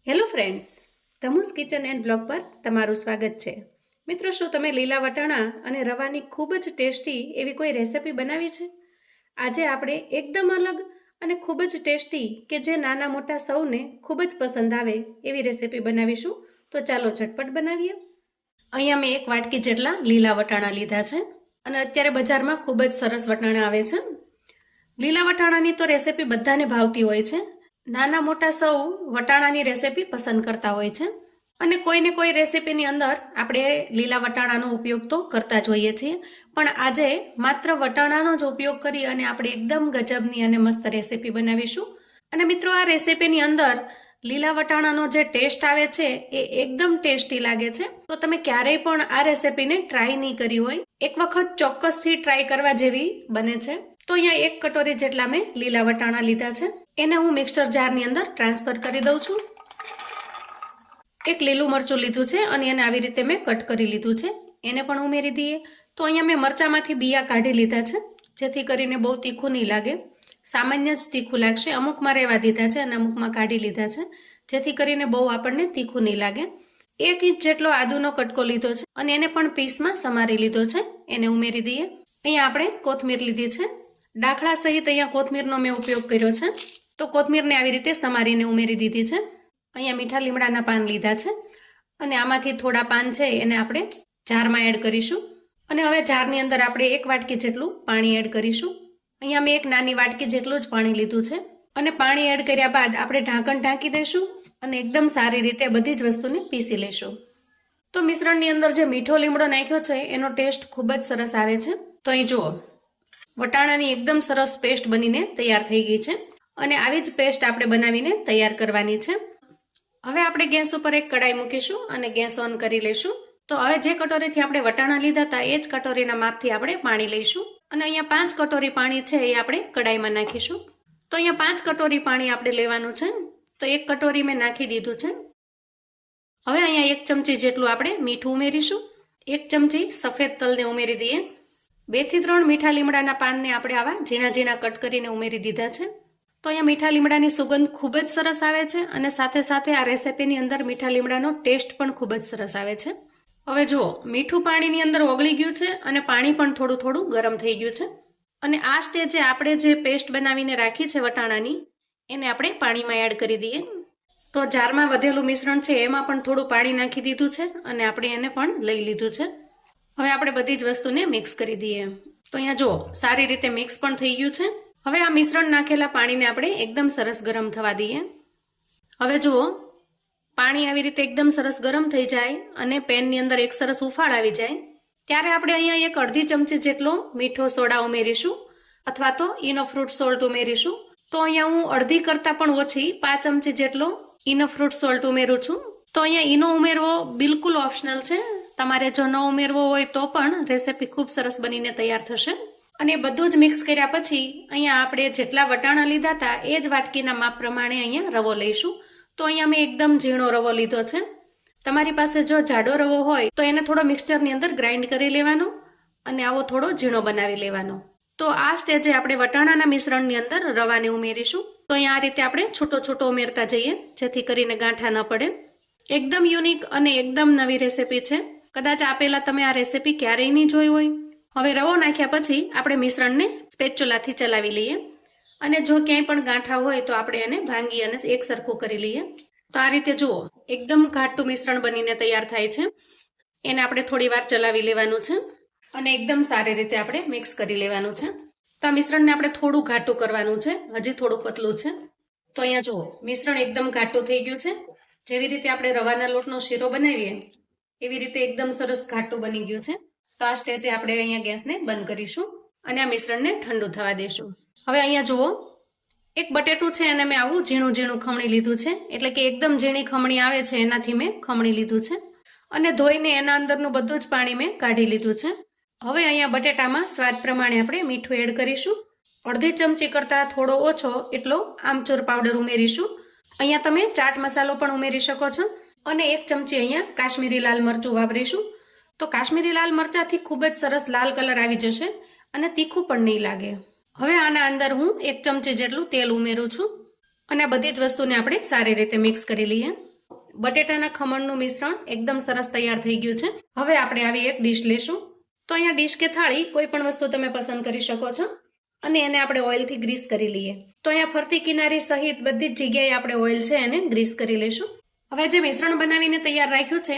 Hello friends, ધમુસ kitchen and blog પર તમારું સ્વાગત છે. મિત્રો, શું તમે લીલા વટાણા અને રવાની ખૂબ જ ટેસ્ટી એવી કોઈ રેસિપી બનાવી છે? આજે આપણે એકદમ અલગ અને ખૂબ જ ટેસ્ટી કે જે નાના મોટા સૌને ખૂબ જ પસંદ આવે એવી રેસિપી બનાવીશું. તો ચાલો ઝટપટ બનાવીએ. અહીંયા મેં 1 વાટકી જેટલા લીલા વટાણા લીધા છે અને અત્યારે બજારમાં ખૂબ જ સરસ વટાણા આવે છે. લીલા વટાણાની તો રેસિપી બધાને ભાવતી હોય છે. નાના મોટા સૌ વટાણાની રેસિપી પસંદ કરતા હોય છે અને કોઈને કોઈ રેસિપીની અંદર આપણે લીલા વટાણાનો ઉપયોગ તો કરતા જ હોઈએ છીએ, પણ આજે માત્ર વટાણાનો જ ઉપયોગ કરી અને આપણે એકદમ ગજબની અને મસ્ત રેસિપી બનાવીશું. અને મિત્રો, આ રેસિપીની અંદર લીલા વટાણાનો જે ટેસ્ટ આવે છે એ એકદમ ટેસ્ટી લાગે છે. તો તમે ક્યારેય પણ આ રેસિપીને ટ્રાય નહીં કરી હોય, એક વખત ચોક્કસથી ટ્રાય કરવા જેવી બને છે. તો અહીંયા 1 કટોરી જેટલા મેં લીલા વટાણા લીધા છે. એને હું મિક્સર જારની અંદર ટ્રાન્સફર કરી દઉં છું. 1 લીલું મરચું લીધું છે અને એને આવી રીતે મેં કટ કરી લીધું છે. એને પણ ઉમેરી દઈએ. તો અહીંયા મેં મરચામાંથી બિયા કાઢી લીધા છે, જેથી કરીને બહુ તીખું નહીં લાગે. સામાન્ય જ તીખું લાગશે. અમુકમાં રહેવા દીધા છે અને અમુકમાં કાઢી લીધા છે, જેથી કરીને બહુ આપણને તીખું નહીં લાગે. 1 ઇંચ જેટલો આદુનો કટકો લીધો છે અને એને પણ પીસમાં સમારી લીધો છે. એને ઉમેરી દઈએ. અહીંયા આપણે કોથમીર લીધી છે. દાખલા સહિત અહીંયા કોથમીરનો મેં ઉપયોગ કર્યો છે. તો કોથમીરને આવી રીતે સમારીને ઉમેરી દીધી છે. અહીંયા મીઠા લીમડાના પાન લીધા છે અને આમાંથી થોડા પાન છે એને આપણે જારમાં એડ કરીશું. અને હવે જારની અંદર આપણે 1 વાટકી જેટલું પાણી એડ કરીશું. અહીંયા મેં 1 નાની વાટકી જેટલું જ પાણી લીધું છે અને પાણી એડ કર્યા બાદ આપણે ઢાંકણ ઢાંકી દઈશું અને એકદમ સારી રીતે બધી જ વસ્તુને પીસી લેશું. તો મિશ્રણની અંદર જે મીઠો લીમડો નાખ્યો છે એનો ટેસ્ટ ખૂબ જ સરસ આવે છે. તો અહીં જુઓ, વટાણાની એકદમ સરસ પેસ્ટ બનીને તૈયાર થઈ ગઈ છે અને આવી જ પેસ્ટ આપણે બનાવીને તૈયાર કરવાની છે. હવે આપણે ગેસ ઉપર 1 કડાઈ મૂકીશું અને ગેસ ઓન કરી લઈશું. તો હવે જે કટોરીથી આપણે વટાણા લીધા હતા એ જ કટોરીના માપથી આપણે પાણી લઈશું અને અહીંયા 5 કટોરી પાણી છે એ આપણે કડાઈમાં નાખીશું. તો અહીંયા 5 કટોરી પાણી આપણે લેવાનું છે. તો 1 કટોરી મેં નાખી દીધું છે. હવે અહીંયા 1 ચમચી જેટલું આપણે મીઠું ઉમેરીશું. 1 ચમચી સફેદ તલને ઉમેરી દઈએ. 2 થી 3 મીઠા લીમડાના પાનને આપણે આવા ઝીણા ઝીણા કટ કરીને ઉમેરી દીધા છે. તો અહીંયા મીઠા લીમડાની સુગંધ ખૂબ જ સરસ આવે છે અને સાથે સાથે આ રેસિપીની અંદર મીઠા લીમડાનો ટેસ્ટ પણ ખૂબ જ સરસ આવે છે. હવે જુઓ, મીઠું પાણીની અંદર ઓગળી ગયું છે અને પાણી પણ થોડું થોડું ગરમ થઈ ગયું છે. અને આ સ્ટેજે આપણે જે પેસ્ટ બનાવીને રાખી છે વટાણાની, એને આપણે પાણીમાં એડ કરી દઈએ. તો જારમાં વધેલું મિશ્રણ છે એમાં પણ થોડું પાણી નાખી દીધું છે અને આપણે એને પણ લઈ લીધું છે. હવે આપણે બધી જ વસ્તુને મિક્સ કરી દઈએ. તો અહીંયા જુઓ, સારી રીતે મિક્સ પણ થઈ ગયું છે. હવે આ મિશ્રણ નાખેલા પાણીને આપણે એકદમ સરસ ગરમ થવા દઈએ. હવે જુઓ, પાણી આવી રીતે એકદમ સરસ ગરમ થઈ જાય અને પેનની અંદર એક સરસ ઉફાળ આવી જાય ત્યારે આપણે અહીંયા 1 અડધી ચમચી જેટલો મીઠો સોડા ઉમેરીશું અથવા તો ઇનો ફ્રૂટ સોલ્ટ ઉમેરીશું. તો અહીંયા હું અડધી કરતાં પણ ઓછી 5 ચમચી જેટલો ઇનો ફ્રૂટ સોલ્ટ ઉમેરું છું. તો અહીંયા ઇનો ઉમેરવો બિલકુલ ઓપ્શનલ છે. તમારે જો ન ઉમેરવો હોય તો પણ રેસિપી ખૂબ સરસ બનીને તૈયાર થશે. અને બધું જ મિક્સ કર્યા પછી અહીંયા આપણે જેટલા વટાણા લીધા હતા એ જ વાટકીના માપ પ્રમાણે અહીંયા રવો લઈશું. તો અહીંયા મેં એકદમ ઝીણો રવો લીધો છે. તમારી પાસે જો જાડો રવો હોય તો એને થોડો મિક્સચરની અંદર ગ્રાઇન્ડ કરી લેવાનો અને આવો થોડો ઝીણો બનાવી લેવાનો. તો આ સ્ટેજે આપણે વટાણાના મિશ્રણની અંદર રવાને ઉમેરીશું. તો અહીંયા આ રીતે આપણે છૂટો છૂટો ઉમેરતા જઈએ જેથી કરીને ગાંઠા ન પડે. એકદમ યુનિક અને એકદમ નવી રેસિપી છે. કદાચ આ પહેલાં તમે આ રેસિપી ક્યારેય નહીં જોઈ હોય. હવે રવો નાખ્યા પછી આપણે મિશ્રણને સ્પેચ્યુલાથી ચલાવી લઈએ અને જો ક્યાંય પણ ગાંઠા હોય તો આપણે એને ભાંગી અને એક સરખું કરી લઈએ. તો આ રીતે જુઓ, એકદમ ઘાટું મિશ્રણ બનીને તૈયાર થાય છે. એને આપણે થોડી વાર ચલાવી લેવાનું છે અને એકદમ સારી રીતે આપણે મિક્સ કરી લેવાનું છે. તો આ મિશ્રણને આપણે થોડું ઘાટું કરવાનું છે, હજી થોડું પતલું છે. તો અહીંયા જુઓ, મિશ્રણ એકદમ ઘાટું થઈ ગયું છે. જેવી રીતે આપણે રવાના લોટનો શીરો બનાવીએ એવી રીતે એકદમ સરસ ઘાટું બની ગયું છે. તો આ સ્ટેજે આપણે અહીંયા ગેસને બંધ કરીશું અને આ મિશ્રણને ઠંડુ થવા દઈશું. હવે અહીંયા જુઓ, 1 બટેટું છે અને મેં આવું ઝીણું ઝીણું ખમણી લીધું છે. એટલે કે એકદમ ઝીણી ખમણી આવે છે એનાથી મેં ખમણી લીધું છે અને ધોઈને એના અંદરનું બધું જ પાણી મેં કાઢી લીધું છે. હવે અહીંયા બટેટામાં સ્વાદ પ્રમાણે આપણે મીઠું એડ કરીશું. અડધી ચમચી કરતાં થોડો ઓછો એટલો આમચૂર પાવડર ઉમેરીશું. અહીંયા તમે ચાટ મસાલો પણ ઉમેરી શકો છો અને 1 ચમચી અહીંયા કાશ્મીરી લાલ મરચું વાપરીશું. તો કાશ્મીરી લાલ મરચાંથી ખૂબ જ સરસ લાલ કલર આવી જશે અને તીખું પણ નહીં લાગે. હવે આના અંદર હું 1 ચમચી જેટલું તેલ ઉમેરું છું અને આ બધી જ વસ્તુને આપણે સારી રીતે મિક્સ કરી લઈએ. બટેટાના ખમણનું મિશ્રણ એકદમ સરસ તૈયાર થઈ ગયું છે. હવે આપણે આવી એક ડીશ લેશું. તો અહીંયા ડીશ કે થાળી કોઈ પણ વસ્તુ તમે પસંદ કરી શકો છો અને એને આપણે ઓઇલથી ગ્રીસ કરી લઈએ. તો અહીંયા ફરતી કિનારી સહિત બધી જ જગ્યાએ આપણે ઓઇલ છે એને ગ્રીસ કરી લઈશું. હવે જે મિશ્રણ બનાવીને તૈયાર રાખ્યું છે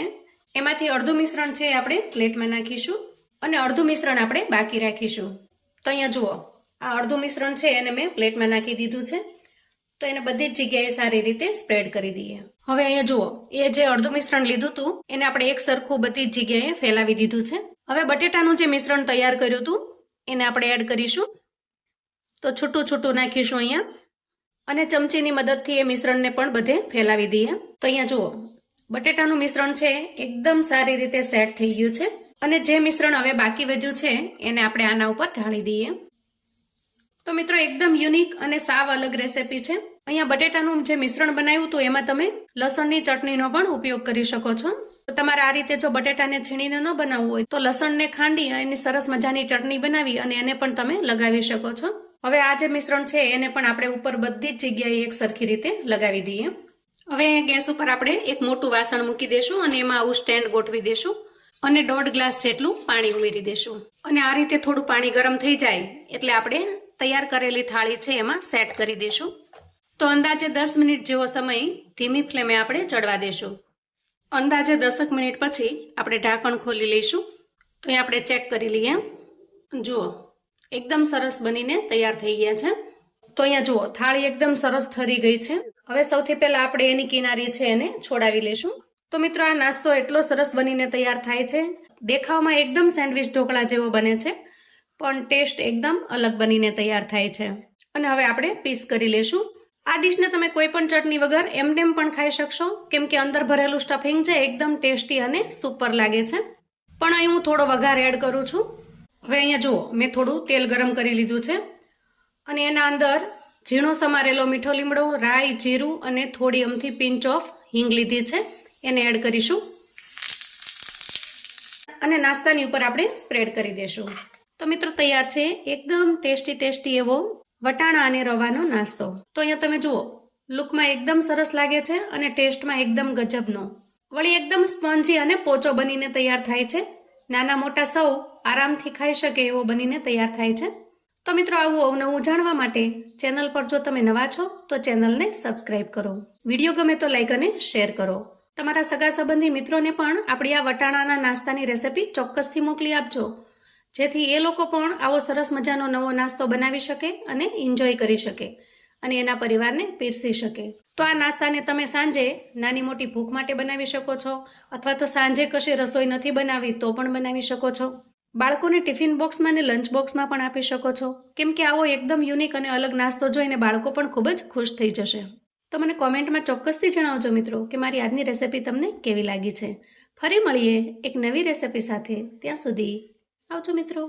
એમાંથી અડધું મિશ્રણ છે આપણે પ્લેટમાં નાખીશું અને અડધું મિશ્રણ આપણે બાકી રાખીશું. તો અહીંયા જુઓ, આ અડધું મિશ્રણ છે એને મેં પ્લેટમાં નાખી દીધું છે. તો એને બધી જ જગ્યાએ સારી રીતે સ્પ્રેડ કરી દઈએ. હવે અહીંયા જુઓ, એ જે અડધું મિશ્રણ લીધું હતું એને આપણે એક સરખું બધી જ જગ્યાએ ફેલાવી દીધું છે. હવે બટેટાનું જે મિશ્રણ તૈયાર કર્યું હતું એને આપણે એડ કરીશું. તો છૂટું છૂટું નાખીશું અહીંયા અને ચમચીની મદદથી એ મિશ્રણને પણ બધે ફેલાવી દઈએ. તો અહીંયા જુઓ, બટેટાનું મિશ્રણ છે એકદમ સારી રીતે સેટ થઈ ગયું છે અને જે મિશ્રણ હવે બાકી વધ્યું છે એને આપણે આના ઉપર ઢાળી દઈએ. તો મિત્રો એકદમ યુનિક અને સાવ અલગ રેસીપી છે. અહીંયા બટેટાનું જે મિશ્રણ બનાવ્યું હતું એમાં તમે લસણની ચટણીનો પણ ઉપયોગ કરી શકો છો. તો તમારે આ રીતે જો બટેટાને છીણીને ન બનાવવું હોય તો લસણને ખાંડી એની સરસ મજાની ચટણી બનાવી અને એને પણ તમે લગાવી શકો છો. હવે આ જે મિશ્રણ છે એને પણ આપણે ઉપર બધી જ જગ્યાએ એક સરખી રીતે લગાવી દઈએ. હવે ગેસ ઉપર આપણે એક મોટું વાસણ મૂકી દેશું અને એમાં આવું સ્ટેન્ડ ગોઠવી દેશું અને 1.5 ગ્લાસ જેટલું પાણી ઉમેરી દેશું. અને આ રીતે થોડું પાણી ગરમ થઈ જાય એટલે આપણે તૈયાર કરેલી થાળી છે એમાં સેટ કરી દેશું. તો અંદાજે 10 મિનિટ જેવો સમય ધીમી ફ્લેમે આપણે ચડવા દેશું. અંદાજે 10 મિનિટ પછી આપણે ઢાંકણ ખોલી લઈશું. તો અહીં આપણે ચેક કરી લઈએ. જુઓ, એકદમ સરસ બનીને તૈયાર થઈ ગયા છે. તો અહીંયા જુઓ, થાળી એકદમ સરસ ઠરી ગઈ છે. હવે સૌથી પહેલા આપણે એની કિનારી છે એને છોડાવી લેશું. તો મિત્રો આ નાસ્તો એટલો સરસ બનીને તૈયાર થાય છે. દેખાવમાં એકદમ સેન્ડવિચ ઢોકળા જેવો બને છે પણ ટેસ્ટ એકદમ અલગ બનીને તૈયાર થાય છે. અને હવે આપણે પીસ કરી લેશું. આ ડિશને તમે કોઈ પણ ચટણી વગર એમનેમ પણ ખાઈ શકશો કેમ કે અંદર ભરેલું સ્ટફિંગ છે એકદમ ટેસ્ટી અને સુપર લાગે છે. પણ અહીં હું થોડો વઘાર એડ કરું છું. હવે અહીંયા જુઓ, મેં થોડું તેલ ગરમ કરી લીધું છે અને એના અંદર ઝીણો સમારેલો મીઠો લીમડો, રાઈ, જીરું અને થોડી અમથી પિંચ ઓફ હિંગ લીધી છે એને એડ કરીશું અને નાસ્તાની ઉપર આપણે સ્પ્રેડ કરી દેશું. તો મિત્રો તૈયાર છે એકદમ ટેસ્ટી એવો વટાણા અને રવાનો નાસ્તો. તો અહીંયા તમે જુઓ, લુકમાં એકદમ સરસ લાગે છે અને ટેસ્ટમાં એકદમ ગજબનો. વળી એકદમ સ્પોન્જી અને પોચો બનીને તૈયાર થાય છે. નાના મોટા સૌ આરામથી ખાઈ શકે એવો બનીને તૈયાર થાય છે. તો મિત્રો આવું અવનવું જાણવા માટે ચેનલ પર જો તમે નવા છો તો ચેનલને સબસ્ક્રાઇબ કરો. વિડીયો ગમે તો લાઈક અને શેર કરો. તમારા સગા સંબંધી મિત્રોને પણ આપણી આ વટાણાના નાસ્તાની રેસિપી ચોક્કસથી મોકલી આપજો જેથી એ લોકો પણ આવો સરસ મજાનો નવો નાસ્તો બનાવી શકે અને એન્જોય કરી શકે અને એના પરિવારને પીરસી શકે. તો આ નાસ્તાને તમે સાંજે નાની મોટી ભૂખ માટે બનાવી શકો છો અથવા તો સાંજે કશી રસોઈ નથી બનાવી તો પણ બનાવી શકો છો. બાળકોને ટિફિન બોક્સમાં અને લંચ બોક્સમાં પણ આપી શકો છો કેમ કે આવો એકદમ યુનિક અને અલગ નાસ્તો જોઈને બાળકો પણ ખૂબ જ ખુશ થઈ જશે. તો મને કોમેન્ટમાં ચોક્કસથી જણાવજો મિત્રો કે મારી આજની રેસિપી તમને કેવી લાગી છે. ફરી મળીએ એક નવી રેસિપી સાથે. ત્યાં સુધી આવજો મિત્રો.